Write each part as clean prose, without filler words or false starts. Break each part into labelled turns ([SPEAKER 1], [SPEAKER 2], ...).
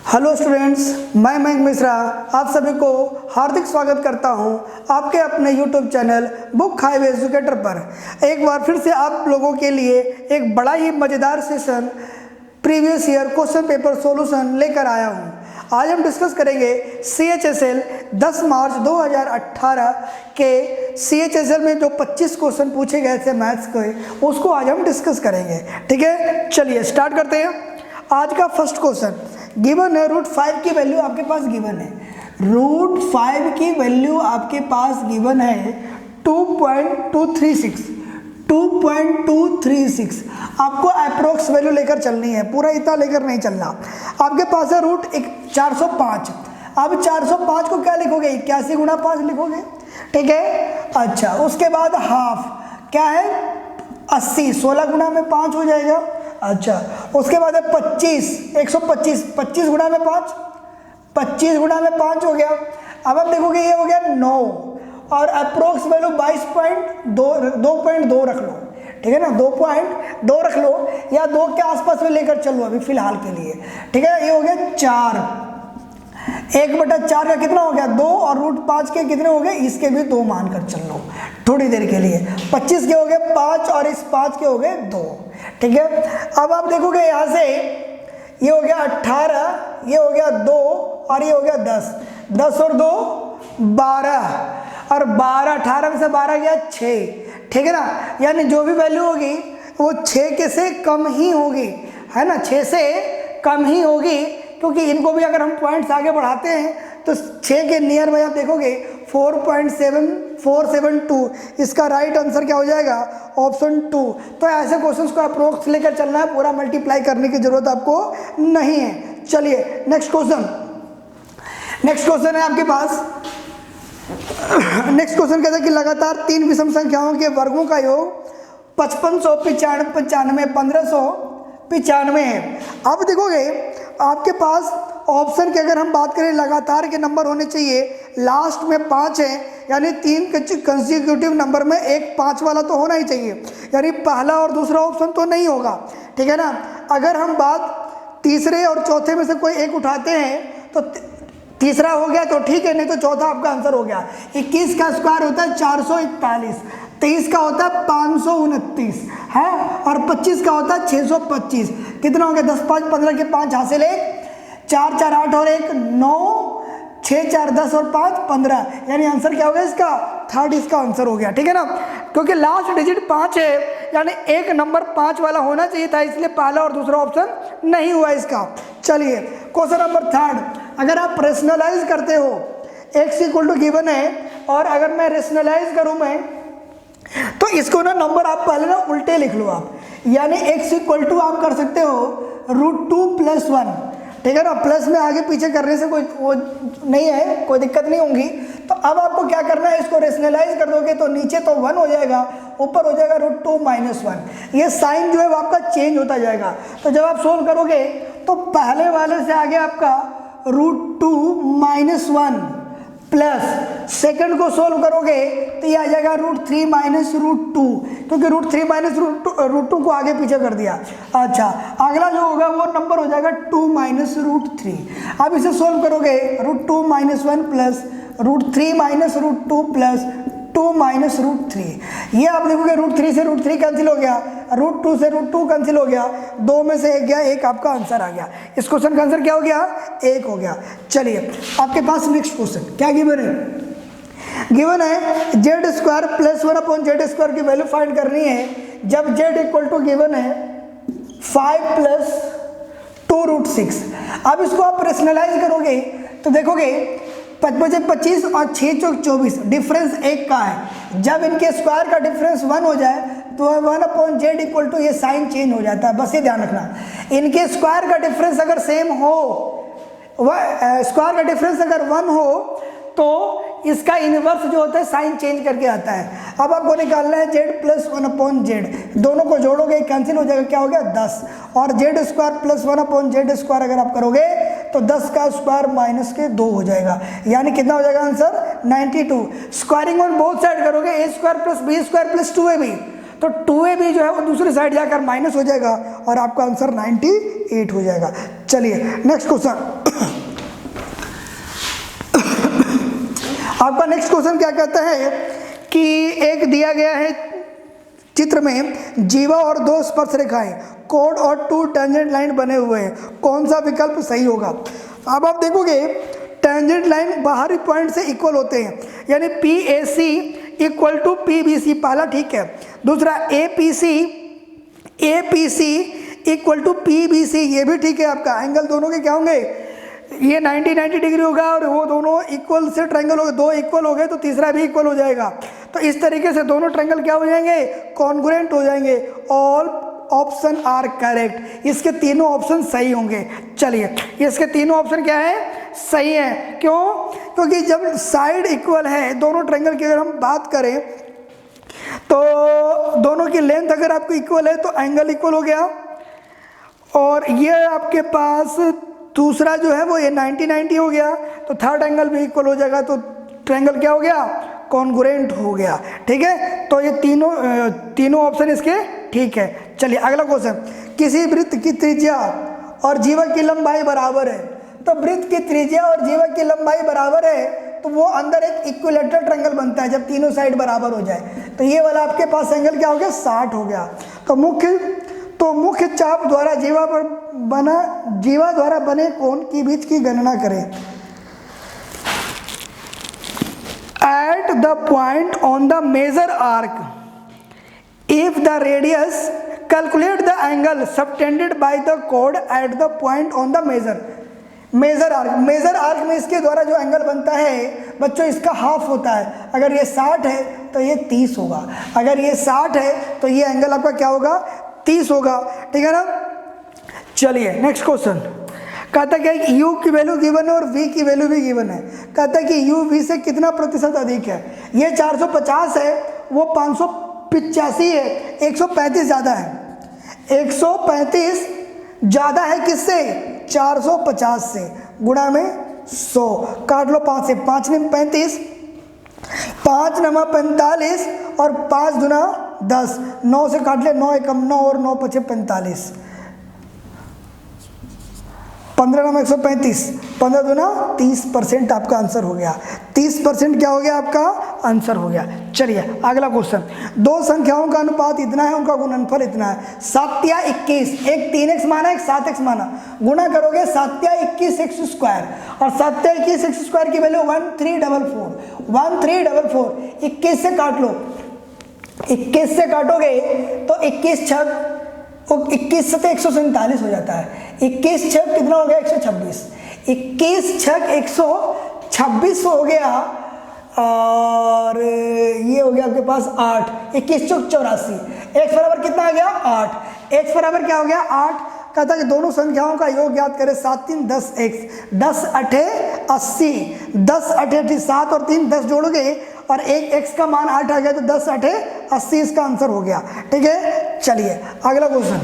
[SPEAKER 1] Hello students, मैं मयंक मिश्रा आप सभी को हार्दिक स्वागत करता हूं आपके अपने YouTube channel book highway educator पर। एक बार फिर से आप लोगों के लिए एक बड़ा ही मज़ेदार session previous year question paper solution लेकर आया हूं। आज हम डिस्कस करेंगे CHSL 10 मार्च 2018 के CHSL में जो 25 क्वेश्चन पूछे गए थे मैथ्स के, उसको आज हम डिस्कस करेंगे। ठीक है, चलिए स्टार्ट करते हैं। आज का फर्स्ट क्वेश्चन गिवन है, √5 की वैल्यू आपके पास गिवन है। √5 की वैल्यू आपके पास गिवन है 2.236। आपको अप्रोक्स वैल्यू लेकर चलनी है, पूरा इतना लेकर नहीं चलना। आपके पास है √405। अब 405 को क्या लिखोगे? 81 गुणा 5 लिखोगे। ठीक है, अच्छा उसके बाद हाफ क्या है? 80, 16 गुणा में 5 हो जाएगा। अच्छा उसके बाद है 25, 125, 25 गुणा में 5, 25 गुणा में 5 हो गया। अब आप देखोगे ये हो गया 9 और अप्रोक्स वैल्यू 22.2 रख लो। ठीक है ना, 2.2 रख लो या 2 के आसपास में लेकर चलो अभी फिलहाल के लिए। ठीक है, ये हो गया 4, 1/4 का कितना हो गया? 2 और √5 के कितने हो गए? इसके भी 2 मानकर चल लो थोड़ी देर के लिए। 25 के हो गए 5 और इस 5 के हो गए 2। ठीक है, अब आप देखोगे यहाँ से ये हो गया 18, ये हो गया 2 और ये हो गया 10। 10 और 2 12 और 12, 18 में से 12 गया 6। ठीक है ना, यानी जो भी वैल्यू होगी वो 6 के से कम ही होगी, है ना, 6 से कम ही होगी, क्योंकि इनको भी अगर हम पॉइंट्स आगे बढ़ाते हैं तो 6 के नियर बाय आप देखोगे 4.7472। इसका राइट आंसर क्या हो जाएगा? ऑप्शन 2। तो ऐसे क्वेश्चंस को अप्रोक्स लेकर चलना है, पूरा मल्टीप्लाई करने की जरूरत आपको नहीं है। चलिए नेक्स्ट क्वेश्चन है आपके पास। नेक्स्ट क्वेश्चन कहता है कि लगातार 3 विषम संख्याओं के वर्गों का योग 5595, 1595 है। अब देखोगे आपके पास ऑप्शन की अगर हम बात करें, लगातार के नंबर होने चाहिए, लास्ट में 5 है, यानी 3 कंसेक्यूटिव नंबर में एक 5 वाला तो होना ही चाहिए, यानी पहला और दूसरा ऑप्शन तो नहीं होगा। ठीक है ना, अगर हम बात तीसरे और चौथे में से कोई एक उठाते हैं तो तीसरा हो गया तो ठीक है, नहीं तो चौथा आपका आंसर हो गया। 21 का स्क्वायर होता है 441, 23 का होता है 529 है और 25 का होता है 625। कितना हो गया? 10, 5, 15 के 5 हासिल 1, 4, 4, 8 और 1 9, 6, 4, 10 और 5 15, यानी आंसर क्या होगा इसका? थर्ड इसका आंसर हो गया। ठीक है ना, क्योंकि लास्ट डिजिट 5 है, यानी एक नंबर 5 वाला होना चाहिए था, इसलिए पहला और दूसरा ऑप्शन नहीं हुआ इसका। चलिए क्वेश्चन नंबर 3, अगर आप रेशनलाइज करते हो, x = गिवन है और अगर मैं रेशनलाइज करूं मैं तो इसको ना नंबर आप पहले ना उल्टे लिख लो आप, यानी x = आप कर सकते हो √2 + 1। ठीक है ना, प्लस में आगे पीछे करने से कोई वो नहीं है, कोई दिक्कत नहीं होगी। तो अब आपको क्या करना है, इसको रेशनलाइज कर दोगे तो नीचे तो 1 हो जाएगा, ऊपर हो जाएगा √2 - 1। ये साइन जो है वो आपका चेंज होता जाएगा। तो जब आप सोल्व करोगे तो पहले वाले से आगे आपका √2 - 1 प्लस सेकंड को सोल्व करोगे तो ये आ जाएगा √3 - √2, क्योंकि √3 - √2 को आगे पीछे कर दिया। अच्छा अगला जो होगा वो नंबर हो जाएगा 2 - √3। अब इसे सोल्व करोगे √2 - 1 प्लस √3 - √2 प्लस 2 - √3। ये आप देखोगे √3 से √3 कैंसिल हो गया, √2 से √2 कैंसिल हो गया, 2 में से 1 गया, 1 आपका आंसर आ गया। इस क्वेश्चन का आंसर क्या हो गया? 1 हो गया। चलिए आपके पास नेक्स्ट क्वेश्चन क्या गिवन है? गिवन है z² + 1/z² की वैल्यू फाइंड करनी है जब z = गिवन है 5 + 2√6। अब इसको आप रेशनलाइज करोगे तो देखोगे 25 और 6 × 24, डिफरेंस 1 का है। जब इनके स्क्वायर का डिफरेंस 1 हो जाए तो 1/z = ये साइन चेंज हो जाता है, बस ये ध्यान रखना। इनके स्क्वायर का डिफरेंस अगर सेम हो, स्क्वायर का डिफरेंस अगर 1 हो तो इसका इनवर्स जो होता है साइन चेंज करके आता है। अब आपको निकालना है z + 1/z, दोनों को जोड़ोगे कैंसिल हो जाएगा, क्या हो गया? 10 और z² + 1/z² अगर आप करोगे तो 10 का स्क्वायर -2 हो जाएगा, यानी कितना हो जाएगा answer? 92। Squaring on both side करोगे a² + b² + 2ab तो 2AB जो है वो दूसरी साइड जाकर माइनस हो जाएगा और आपका आंसर 98 हो जाएगा। चलिए नेक्स्ट क्वेश्चन। आपका नेक्स्ट क्वेश्चन क्या कहता है कि एक दिया गया है चित्र में जीवा और 2 स्पर्श रेखाएं, कोड और 2 टेंजेंट लाइन बने हुए हैं, कौन सा विकल्प सही होगा? अब आप देखोगे टेंजेंट लाइन बाहरी पॉइंट से इक्वल होते हैं, यानी PAC इक्वल टू PBC, पहला ठीक है। दूसरा APC इक्वल टू PBC, ये भी ठीक है आपका। एंगल दोनों के क्या होंगे? ये 90 डिग्री होगा और वो दोनों इक्वल से ट्रायंगल हो गए, 2 इक्वल हो गए तो तीसरा भी इक्वल हो जाएगा। तो इस तरीके से दोनों ट्रायंगल क्या हो जाएंगे? कॉन्ग्रुएंट हो जाएंगे। ऑल ऑप्शन आर करेक्ट, इसके तीनों ऑप्शन सही होंगे। चलिए इसके तीनों ऑप्शन क्या है? सही है। क्यों? क्योंकि जब साइड इक्वल है दोनों ट्रायंगल की, अगर हम बात करें तो दोनों की लेंथ अगर आपको इक्वल है तो एंगल इक्वल हो गया, और ये आपके पास दूसरा जो है वो ये 90 हो गया, तो थर्ड एंगल भी इक्वल हो जाएगा, तो ट्रायंगल क्या हो गया? कॉन्ग्रुएंट हो गया। ठीक है, तो ये तीनों ऑप्शन इसके ठीक है। चलिए अगला क्वेश्चन। किसी वृत्त की त्रिज्या और जीवा की लंबाई बराबर है, तो वृत्त की त्रिज्या और जीवा की लंबाई बराबर है तो वो अंदर एक इक्विलेटरल ट्रायंगल बनता है जब तीनों साइड बराबर हो जाए। तो ये वाला आपके पास एंगल क्या हो गया? 60 हो गया। तो मुख्य चाप द्वारा जीवा द्वारा बने कोण की बीच की गणना करें। At the point on the measure arc, if the radius, calculate the angle subtended by the chord at the point on the measure arc में इसके द्वारा जो एंगल बनता है बच्चों, इसका हाफ होता है। अगर ये 60 है तो ये 30 होगा, अगर ये 60 है तो ये एंगल आपका क्या होगा? 30 होगा। ठीक है ना। चलिए नेक्स्ट क्वेश्चन। कहता है कि u की वैल्यू गिवन है और v की वैल्यू भी गिवन है। कहता है कि u v से कितना प्रतिशत अधिक है? ये 450 है, वो 585 है, 135 ज़्यादा है। 135 ज़्यादा है किससे? 450 से, गुणा में 100, काट लो 5 से, 5 में 35, 5 नमा 45 और 5 दुना 10, 9 से काट ले, 9 एकम 9 और 9 पचे 45, 15 नमा 135, 15 दुना 30% आपका आंसर हो गया। 30% क्या हो गया? आपका आंसर हो गया। चलिए अगला क्वेश्चन। दो संख्याओं का अनुपात इतना है, उनका गुणनफल इतना है। 7 या 21, एक 3x माना एक 7x माना, गुणा करोगे 7 या 21 x स्क्वायर, और 7 या 21 x स्क्वायर की वैल्यू 1344, 21 से काट लो, 21 से काटोगे तो 21 छक 21 से तो 147 हो जाता है। 21 छक कितना हो गया? 126, 21 छक 126 हो गया, और ये हो गया आपके पास 8, 21 चौक 84, x बराबर कितना आ गया? 8। x बराबर क्या हो गया? 8। कहता है कि दोनों संख्याओं का योग ज्ञात करें। 7 3 10 x, 10 8 80, 10 8 7 और 3 10 जोड़ोगे और एक x का मान 8 आ गया, तो 10 8 80 इसका आंसर हो गया। ठीक है। चलिए अगला क्वेश्चन।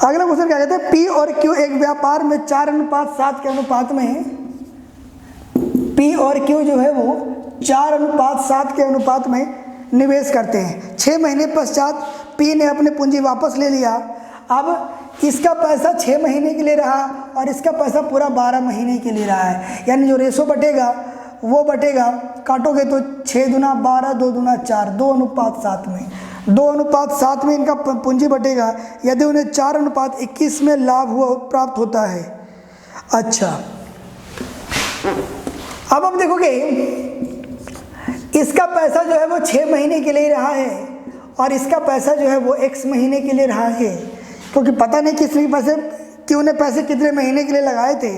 [SPEAKER 1] अगला क्वेश्चन क्या कहते हैं? P और Q एक व्यापार में 4:7 के अनुपात में, P और Q जो है वो 4:7 के अनुपात में निवेश करते हैं। 6 महीने पश्चात P ने अपनी पूंजी वापस ले लिया। अब इसका पैसा 6 महीने के लिए रहा और इसका पैसा पूरा 12 महीने के लिए रहा है, यानी जो रेशो बटेगा वो बटेगा, काटोगे तो 6 दुना 12, 2 दुना 4, 2:7 में, 2:7 में इनका पूंजी बटेगा यदि उन्हें 4:21 में लाभ प्राप्त होता है। अच्छा, अब हम देखोगे इसका पैसा जो है वो 6 महीने के लिए रहा है और इसका पैसा जो है वो x महीने के लिए रहा है, क्योंकि पता नहीं किसने पैसे क्यों ने पैसे कितने महीने के लिए लगाए थे,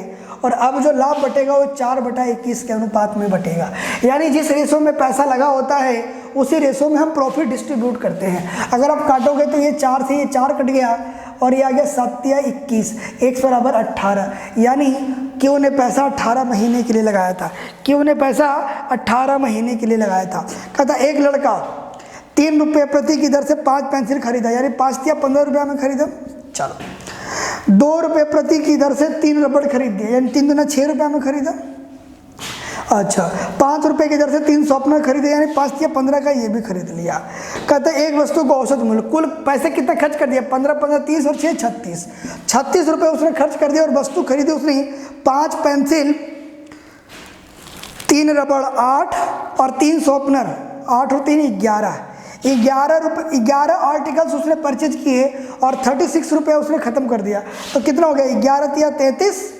[SPEAKER 1] और अब जो लाभ बटेगा वो 4/21 के अनुपात में बटेगा। यानी जिस रेशो में पैसा लगा होता है उसी रेशो में हम प्रॉफिट डिस्ट्रीब्यूट करते हैं। अगर आप काटोगे तो ये 4 से ये 4 कट गया और ये आ गया 7 या 21, x बराबर 18, यानी क्यों ने पैसा 18 महीने के लिए लगाया था, क्यों ने पैसा 18 महीने के लिए लगाया था। कहता एक लड़का 3 रुपये प्रति की दर से 5 पेंसिल खरीदा, यानी 5 या 15 रुपया में खरीदा। चलो 2 रुपये प्रति की दर से 3 रबड़ खरीद दिया, यानी 3 दूना 6 रुपया में खरीदा। अच्छा, 5 रुपये की दर से 3 शॉर्पनर खरीदे, यानी 5 या 15 का ये भी खरीद लिया। कहते हैं एक वस्तु को औसत मूल्य, कुल पैसे कितना खर्च कर दिया, 15 15 30 और 6 36, 36 रुपये उसने खर्च कर दिया और वस्तु खरीदी उसने 5 पेंसिल, 3 रबड़, 8 और 3 शॉर्पनर, 8 और 3 11, 11 आर्टिकल्स उसने परचेज किए और 36 रुपये उसने ख़त्म कर दिया। तो कितना हो गया, 11 तिया 33,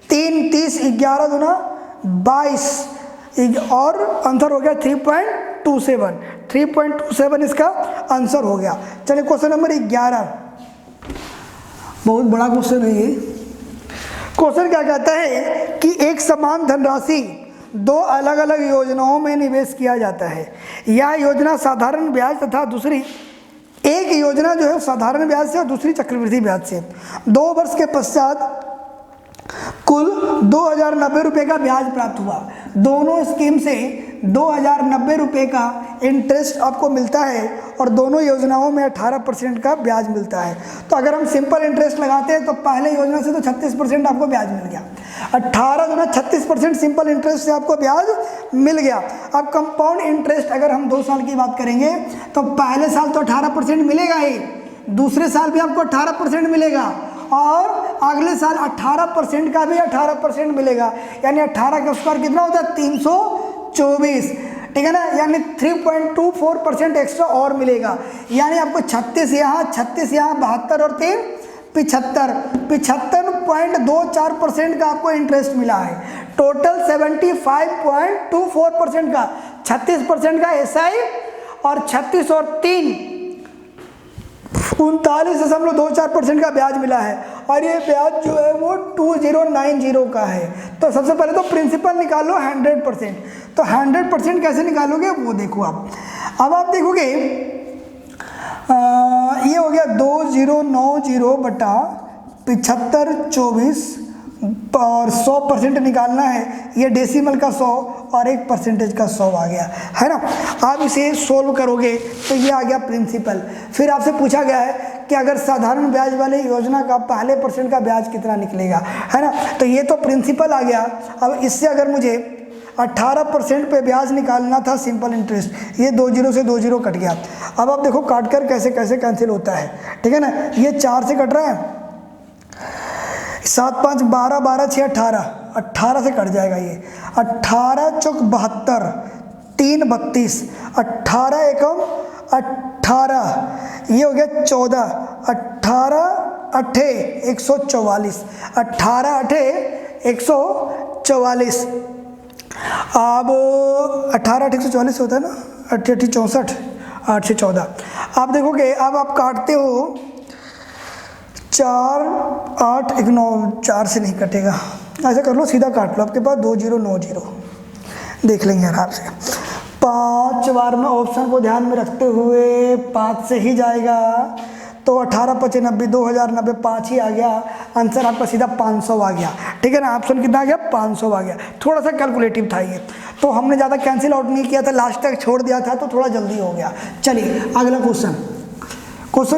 [SPEAKER 1] 3 30, 11 दूना 22 और आंसर हो गया 3.27, 3.27 इसका आंसर हो गया। चलिए क्वेश्चन नंबर 11, बहुत बड़ा क्वेश्चन है ये। क्वेश्चन क्या कहता है कि एक समान धनराशि 2 अलग अलग योजनाओं में निवेश किया जाता है। यह योजना साधारण ब्याज तथा दूसरी, एक योजना जो है साधारण ब्याज से और दूसरी चक्रवृद्धि ब्याज से, 2 वर्ष के पश्चात कुल 2090 रुपये का ब्याज प्राप्त हुआ। दोनों स्कीम से 2090 रुपये का इंटरेस्ट आपको मिलता है और दोनों योजनाओं में 18% का ब्याज मिलता है। तो अगर हम सिंपल इंटरेस्ट लगाते हैं तो पहले योजना से तो 36% आपको ब्याज मिल गया, 18 गुना 36% सिंपल इंटरेस्ट से आपको ब्याज मिल गया। अब कंपाउंड इंटरेस्ट अगर हम 2 साल की बात करेंगे तो पहले साल तो 18% मिलेगा ही, दूसरे साल भी आपको 18% मिलेगा और अगले साल 18% का भी 18% मिलेगा, यानी 18 का स्क्वायर कितना होता है, 324, ठीक है ना, यानी 3.24% एक्स्ट्रा और मिलेगा। यानी आपको 36 यहाँ 72 और 3 75.24% का आपको इंटरेस्ट मिला है। टोटल 75.24% का, 36% का SI और 36 और 3 39.24% का ब्याज मिला है और ये ब्याज जो है वो 2090 का है। तो सबसे पहले तो प्रिंसिपल निकालो 100%। तो 100% कैसे निकालोगे वो देखो आप। अब आप देखोगे ये हो गया 2090 बटा 75/24 और 100% निकालना है, ये डेसिमल का 100 और 1% का 100 आ गया, है ना। आप इसे सोल्व करोगे तो ये आ गया प्रिंसिपल। फिर आपसे पूछा गया है कि अगर साधारण ब्याज वाली योजना का पहले % का ब्याज कितना निकलेगा, है ना। तो ये तो प्रिंसिपल आ गया। अब इससे अगर मुझे 18% पे ब्याज निकालना था सिंपल इंटरेस्ट, ये 2 जीरो से 2 जीरो कट गया। अब आप देखो काट कर कैसे कैसे कैंसिल होता है, ठीक है ना। ये 4 से कट रहा है, 7 5 12 12 6 18 से कट जाएगा ये। 18 चौक 72, 3 32, 18 एकम 18, ये हो गया 14, 18 अठे 144, 18 अठे 144। अब 18 8 144 होता है ना, 8 8 64, 8 से 14। आप देखोगे अब आप काटते हो 4 8 1 9, 4 से नहीं कटेगा, ऐसा कर लो सीधा काट लो, आपके पास 2090 देख लेंगे आराम से। 5 बार में ऑप्शन को ध्यान में रखते हुए 5 से ही जाएगा, तो 18 5 90, 2090, 5 ही आ गया आंसर आपका, सीधा 500 आ गया, ठीक है ना। ऑप्शन कितना आ गया, 500 आ गया। थोड़ा सा कैलकुलेटिव था ये, तो हमने ज़्यादा कैंसिल आउट नहीं किया था, लास्ट तक छोड़ दिया था तो थोड़ा जल्दी हो गया। चलिए अगला क्वेश्चन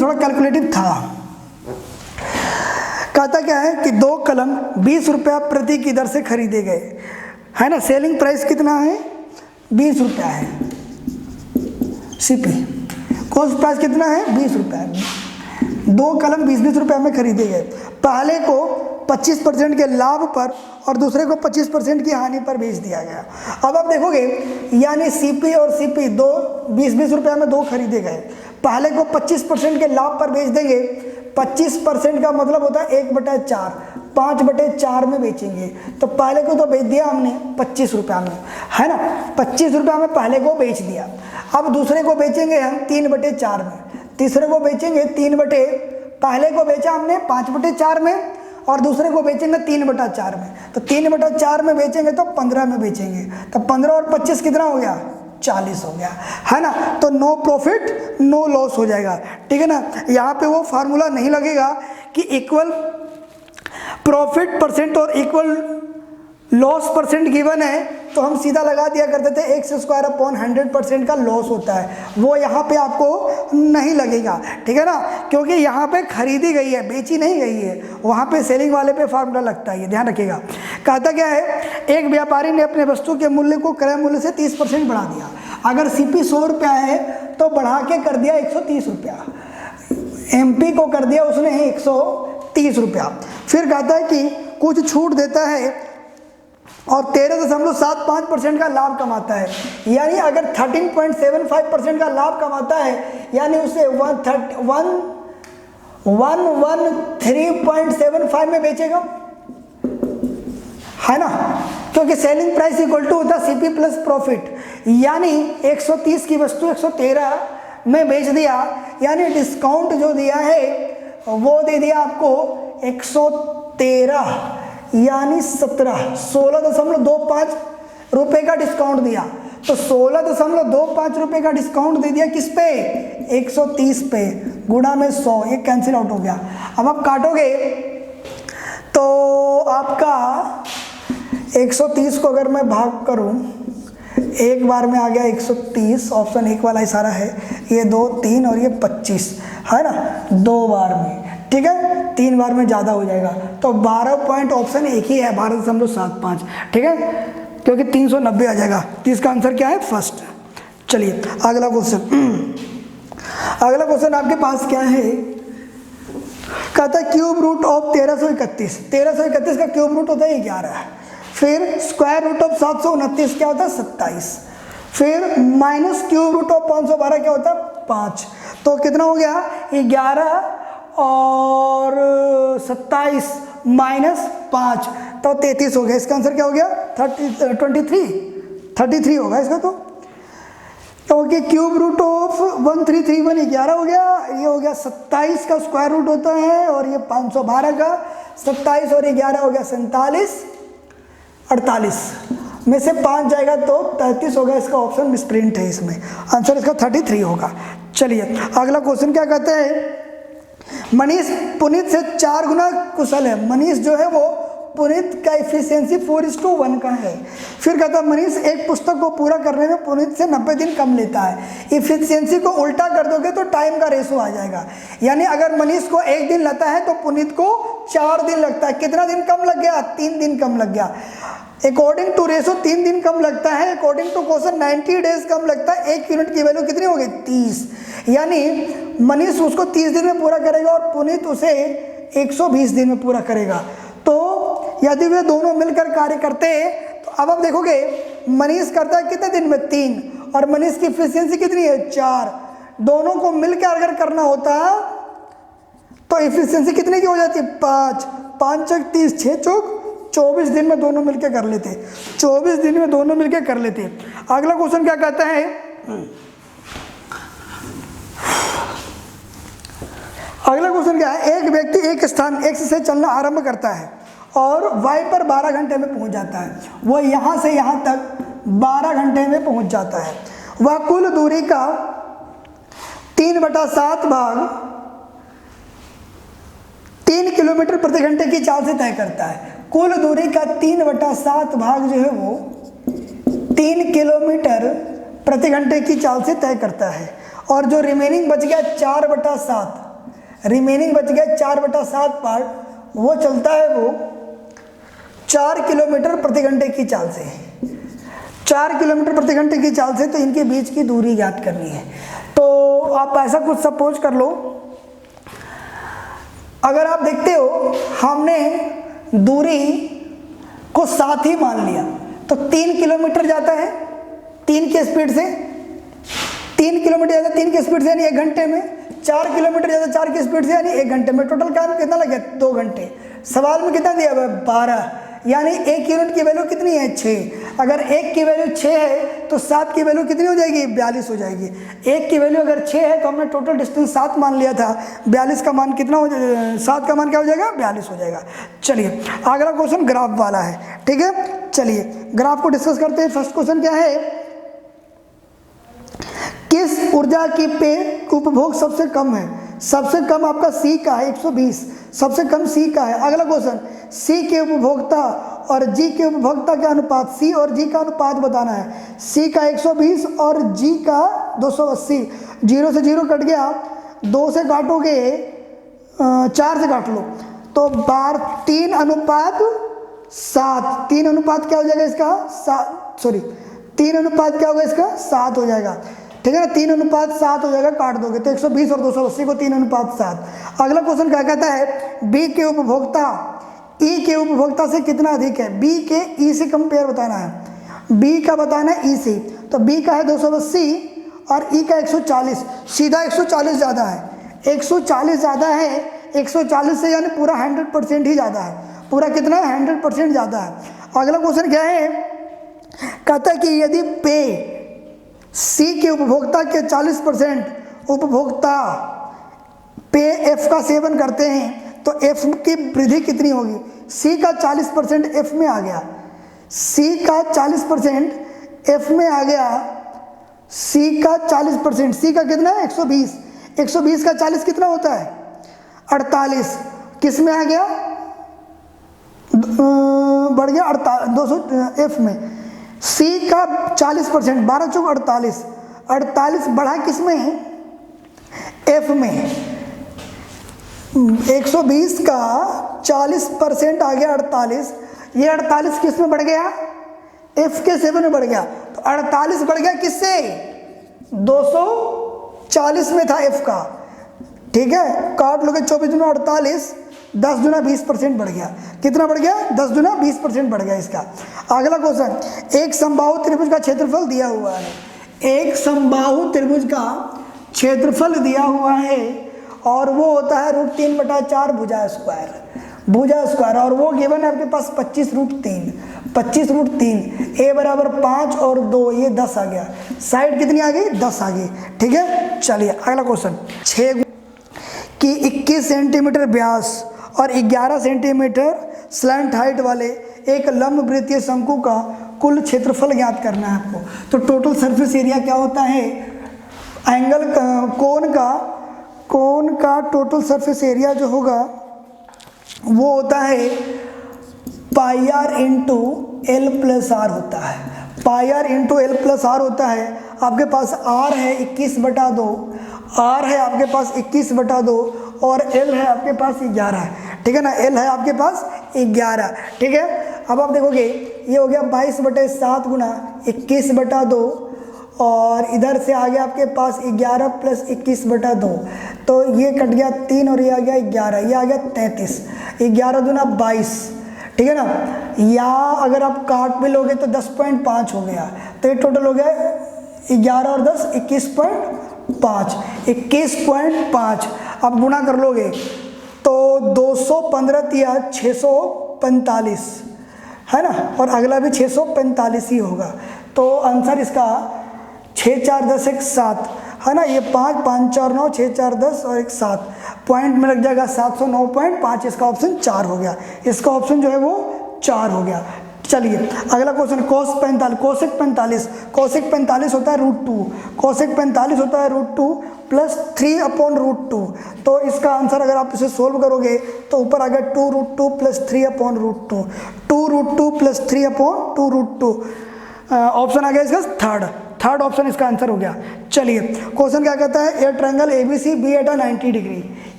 [SPEAKER 1] थोड़ा कैलकुलेटिव था। कहता क्या है कि 2 कलम 20 रुपया प्रति की दर से खरीदे गए, है ना। सेलिंग प्राइस कितना है, 20 रुपया है। सीपी कॉस्ट प्राइस कितना है, 20 रुपया है। 2 कलम 20 रुपये में खरीदे गए, पहले को 25% के लाभ पर और दूसरे को 25% की हानि पर बेच दिया गया। अब आप देखोगे यानी सीपी और सीपी दो 20 रुपये में 2 खरीदे गए, पहले को 25% के लाभ पर बेच देंगे। 25% का मतलब होता है 1/4, 5/4 में बेचेंगे। तो पहले को तो बेच दिया हमने 25 रुपया में, है ना, 25 रुपया में पहले को बेच दिया। अब दूसरे को बेचेंगे हम 3/4 में, तीसरे को बेचेंगे पहले को बेचा हमने 5/4 में और दूसरे को बेचेंगे 3/4 में। तो 3/4 में बेचेंगे तो 15 में बेचेंगे, तो 15 और 25 कितना हो गया, 40 हो गया, है ना। तो नो प्रॉफिट नो लॉस हो जाएगा, ठीक है ना। यहाँ पे वो फार्मूला नहीं लगेगा कि इक्वल प्रॉफिट परसेंट और इक्वल लॉस परसेंट गिवन है, तो हम सीधा लगा दिया करते थे x² / 100% का लॉस होता है, वो यहाँ पे आपको नहीं लगेगा, ठीक है ना। क्योंकि यहाँ पे खरीदी गई है, बेची नहीं गई है, वहाँ पे सेलिंग वाले पे फार्मूला लगता है, ये ध्यान रखिएगा। कहता क्या है एक व्यापारी ने अपने वस्तु के मूल्य को क्रय मूल्य से 30% बढ़ा दिया। अगर सीपी 100 रुपया है तो बढ़ा के कर दिया 130 रुपया, एमपी को कर दिया उसने 130 रुपया। फिर कहता है कि कुछ छूट देता है और 13.75% का लाभ कमाता है। यानी अगर 13.75% का लाभ कमाता है यानी उसे 113.75 में बेचेगा, है ना, क्योंकि सेलिंग प्राइस इक्वल टू होता है सीपी प्लस प्रॉफिट। यानी 130 की वस्तु 113 में बेच दिया, यानी डिस्काउंट जो दिया है वो दे दिया आपको 113 यानी 16.25 रुपए का डिस्काउंट दिया। तो 16.25 रुपए का डिस्काउंट दे दिया किस पे, 130 पे, गुणा में 100, ये कैंसिल आउट हो गया। अब आप काटोगे तो आपका 130 को अगर मैं भाग करूं, एक बार में आ गया 130, ऑप्शन एक वाला इशारा है, ये 2 3 और ये 25 है ना, 2 बार में, ठीक है, 3 बार में ज़्यादा हो जाएगा। तो 12 पॉइंट ऑप्शन एक ही है, 12.75, ठीक है, क्योंकि 390 आ जाएगा। तो इसका आंसर क्या है, फर्स्ट। चलिए अगला क्वेश्चन। अगला क्वेश्चन आपके पास क्या है, कहता है क्यूब रूट ऑफ 1331 का क्यूब रूट होता है 11, फिर स्क्वायर रूट ऑफ 729 क्या होता है 27, फिर माइनस क्यूब रूट ऑफ 512 क्या होता है 5। तो कितना हो गया, 11 और 27 माइनस 5 तो 33 हो गया। इसका आंसर क्या हो गया, 33 होगा इसका। तो क्योंकि क्यूब रूट ऑफ 1331 11 हो गया, ये हो गया 27 का स्क्वायर रूट होता है, और ये 512 का 27 और 11 हो गया 47, 48 में से 5 जाएगा तो 33 होगा। इसका ऑप्शन मिसप्रिंट है, इसमें आंसर इसका 33 होगा। चलिए अगला क्वेश्चन क्या कहते हैं, मनीष पुनीत से 4 गुना कुशल है। मनीष जो है वो पुनीत का इफिशियंसी 4:1 का है। फिर कहता है मनीष एक पुस्तक को पूरा करने में पुनीत से 90 दिन कम लेता है। इफिशियंसी को उल्टा कर दोगे तो टाइम का रेशो आ जाएगा, यानी अगर मनीष को 1 दिन लगता है तो पुनीत को 4 दिन लगता है। कितना दिन कम लग गया, 3 दिन कम लग गया। अकॉर्डिंग टू रेशो 3 दिन कम लगता है, अकॉर्डिंग टू क्वेश्चन 90 डेज कम लगता है। 1 यूनिट की वैल्यू कितनी हो गई 30, यानी मनीष उसको 30 दिन में पूरा करेगा और पुनीत उसे 120 दिन में पूरा करेगा। तो यदि वे दोनों मिलकर कार्य करते हैं तो अब आप देखोगे मनीष करता है कितने दिन में 3, और मनीष की एफिशिएंसी कितनी है 4। दोनों को मिलकर अगर करना होता तो एफिशिएंसी कितने की हो जाती है 5, 5 चौक 30, 6 चौक 24 दिन में दोनों मिलकर कर लेते, 24 दिन में दोनों मिलकर कर लेते। अगला क्वेश्चन क्या कहता है, अगला क्वेश्चन क्या है, एक व्यक्ति एक स्थान X से चलना आरंभ करता है और Y पर 12 घंटे में पहुंच जाता है। वह यहाँ से यहाँ तक 12 घंटे में पहुंच जाता है। वह कुल दूरी का 3/7 भाग 3 किलोमीटर प्रति घंटे की चाल से तय करता है। कुल दूरी का 3/7 भाग जो है वो 3 किलोमीटर प्रति घंटे की चाल से तय करता है, और जो रिमेनिंग बच गया 4/7, रिमेनिंग बच गया 4/7 पार्ट, वो चलता है वो 4 किलोमीटर प्रति घंटे की चाल से। 4 किलोमीटर प्रति घंटे की चाल से, तो इनके बीच की दूरी ज्ञात करनी है। तो आप ऐसा कुछ सपोज कर लो, अगर आप देखते हो हमने दूरी को 7 ही मान लिया तो 3 किलोमीटर जाता है 3 की स्पीड से, 3 किलोमीटर जाता है 3 की स्पीड से यानी 1 घंटे में, 4 किलोमीटर जाता है 4 की स्पीड से यानी 1 घंटे में। टोटल काम कितना लगे 2 घंटे। सवाल में कितना दिया हुआ है 12, यानी 1 यूनिट की वैल्यू कितनी है 6। अगर 1 की वैल्यू 6 है तो 7 की वैल्यू कितनी हो जाएगी 42 हो जाएगी। 1 की वैल्यू अगर 6 है तो हमने टोटल डिस्टेंस 7 मान लिया था, 42 का मान कितना हो जाएगा, 7 का मान क्या हो जाएगा 42 हो जाएगा। चलिए अगला क्वेश्चन ग्राफ वाला है, ठीक है। चलिए ग्राफ को डिस्कस करते हैं। फर्स्ट क्वेश्चन क्या है, किस ऊर्जा की पे उपभोग सबसे कम है। सबसे कम आपका सी का है 120, सबसे कम सी का है। अगला क्वेश्चन, सी के उपभोक्ता और जी के उपभोक्ता का अनुपात, सी और जी का अनुपात बताना है। सी का 120 और जी का 280। 0 से 0 कट गया, 2 से काटोगे 4 से काट लो तो 3 अनुपात 7, 3 अनुपात क्या हो जाएगा इसका 7, सॉरी 3 अनुपात क्या होगा इसका 7 हो जाएगा, ठीक है ना। 3 अनुपात 7 हो जाएगा, काट दोगे तो 120 और 280 को 3 अनुपात 7। अगला क्वेश्चन क्या कहता है, बी के उपभोक्ता ई के उपभोक्ता से कितना अधिक है। बी के ई से कंपेयर बताना है, बी का बताना है ई से, तो बी का है 280 और ई का 140, सीधा 140 ज़्यादा है, 140 ज़्यादा है, 140 से यानी पूरा 100% ही ज़्यादा है, पूरा कितना है 100% ज़्यादा है। अगला क्वेश्चन क्या है, कहता है कि यदि पे सी के उपभोक्ता के 40% उपभोक्ता पे एफ का सेवन करते हैं तो एफ की वृद्धि कितनी होगी। सी का 40% एफ में आ गया, सी का 40% एफ में आ गया, सी का 40%, सी का कितना है 120, 120 का 40 कितना होता है 48, किस में आ गया बढ़ गया 200 एफ में। सी का 40%, 12 चौक 48, 48 बढ़ा किस में है एफ में। 120 का 40% आ गया 48, ये 48 किस में बढ़ गया एफ के 7 में बढ़ गया, तो 48 बढ़ गया किससे 240 में था एफ का, ठीक है। काट लोगे 24 दूना 48, 10 दूना 20% बढ़ गया, कितना बढ़ गया 10 दूना 20% बढ़ गया इसका। अगला क्वेश्चन, एक समबाहु त्रिभुज का क्षेत्रफल दिया हुआ है, एक समबाहु त्रिभुज का क्षेत्रफल दिया हुआ है और वो होता है √3/4 भुजा स्क्वायर, और वो गिवन है आपके पास 25√3, 25√3, ए बराबर 5 और 2 ये 10 आ गया, साइड कितनी आ गई 10 आ गई, ठीक है। चलिए अगला क्वेश्चन, 6 कि 21 सेंटीमीटर व्यास और 11 सेंटीमीटर स्लैंट हाइट वाले एक लंब वृत्तीय शंकु का कुल क्षेत्रफल ज्ञात करना है आपको। तो टोटल सरफेस एरिया क्या होता है, एंगल कोन का टोटल सरफेस एरिया जो होगा वो होता है pi r into l plus r होता है, pi r into l plus r होता है। आपके पास आर है 21/2, आर है आपके पास 21/2 और एल है आपके पास 11, ठीक है ना, एल है आपके पास 11, ठीक है। अब आप देखोगे ये हो गया 22/7 गुना 21/2 और इधर से आ गया आपके पास 11 प्लस 21/2, तो ये कट गया 3 और ये आ गया 11, ये आ गया 33, 11 दूना 22, ठीक है ना। या अगर आप काट भी लोगे तो 10.5 हो गया, तो ये टोटल हो गया 11 और 10 21.5, 21.5। अब गुणा कर लोगे तो 215 या 645 है ना, और अगला भी 645 ही होगा। तो आंसर इसका 6 4 10 1 7 है ना, ये 5 5 4 9 6 4 10 और 1 7 पॉइंट में लग जाएगा 709.5, इसका ऑप्शन 4 हो गया, इसका ऑप्शन जो है वो 4 हो गया। चलिए अगला क्वेश्चन, कोसेक 45 होता है √2, कोसेक 45 होता है √2 प्लस 3/√2, तो इसका आंसर अगर आप इसे सोल्व करोगे तो ऊपर आ गया 2√2 प्लस 3/√2, 2√2 प्लस 3/2√2, ऑप्शन आ गया इसका थर्ड ऑप्शन इसका आंसर हो गया। चलिए क्वेश्चन क्या कहता है, a triangle ABC B at 90 degree,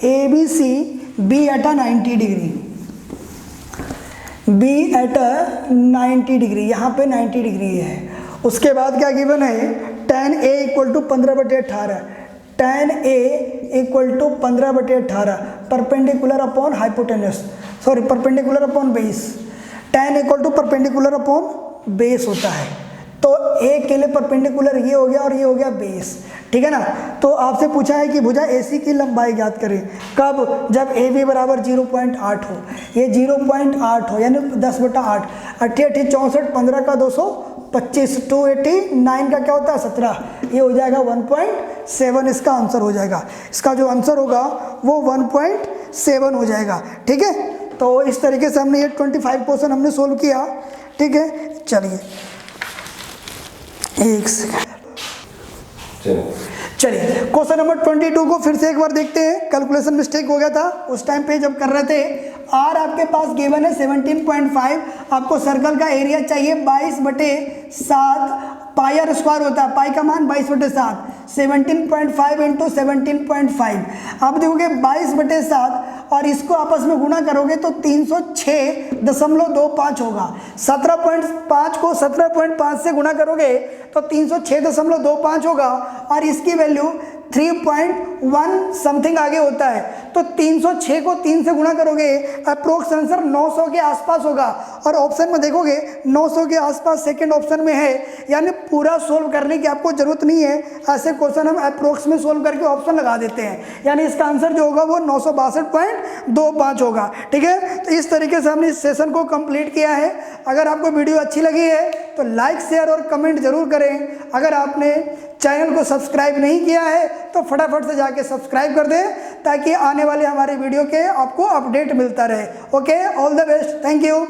[SPEAKER 1] ABC B at 90 degree, B at 90 degree, यहाँ पे 90 डिग्री है। उसके बाद क्या गिवन है, tan A = 15/18, tan A = 15/18 perpendicular upon hypotenuse, sorry perpendicular upon base, tan = perpendicular upon base होता है, तो ए के लिए परपेंडिकुलर ये हो गया और ये हो गया बेस, ठीक है ना। तो आपसे पूछा है कि भुजा AC की लंबाई ज्ञात करें, कब, जब AB बराबर 0.8 हो, ये 0.8 हो यानी 10/8, 88 64 15 का 225, 289 का क्या होता है 17, ये हो जाएगा 1.7, इसका आंसर हो जाएगा, इसका जो आंसर होगा वो 1.7 हो जाएगा, ठीक है। तो इस तरीके से हमने ये 25 क्वेश्चन हमने सोल्व किया, ठीक है। चलिए एक सेकंड, चलिए क्वेश्चन नंबर 22 को फिर से एक बार देखते हैं। कैलकुलेशन मिस्टेक हो गया था उस टाइम पे जब कर रहे थे। आर आपके पास गिवन है 17.5, आपको सर्कल का एरिया चाहिए 22/7, पाई आर स्क्वायर होता है, पाई का मान 22/7, 17.5 इंटू 17.5। आप देखोगे 22/7 और इसको आपस में गुणा करोगे तो 306.25 होगा। 17.5 को 17.5 से गुणा करोगे तो 306.25 होगा और इसकी वैल्यू 3.1 समथिंग आगे होता है। तो 306 को 3 से गुणा करोगे अप्रोक्स आंसर 900 के आसपास होगा। और ऑप्शन में देखोगे 900 के आसपास सेकंड ऑप्शन में है, यानी पूरा सोल्व करने की आपको जरूरत नहीं है। ऐसे क्वेश्चन हम अप्रोक्स में सोल्व करके ऑप्शन लगा देते हैं, यानी इसका आंसर जो होगा वो 962.25 होगा। ठीक है, तो इस तरीके से हमने इस सेशन को कंप्लीट किया है। अगर आपको वीडियो अच्छी लगी है तो लाइक शेयर और कमेंट जरूर करें। अगर आपने चैनल को सब्सक्राइब नहीं किया है तो फटाफट से जाके सब्सक्राइब कर दें ताकि आने वाले हमारे वीडियो के आपको अपडेट मिलता रहे। Okay, all the best, thank you.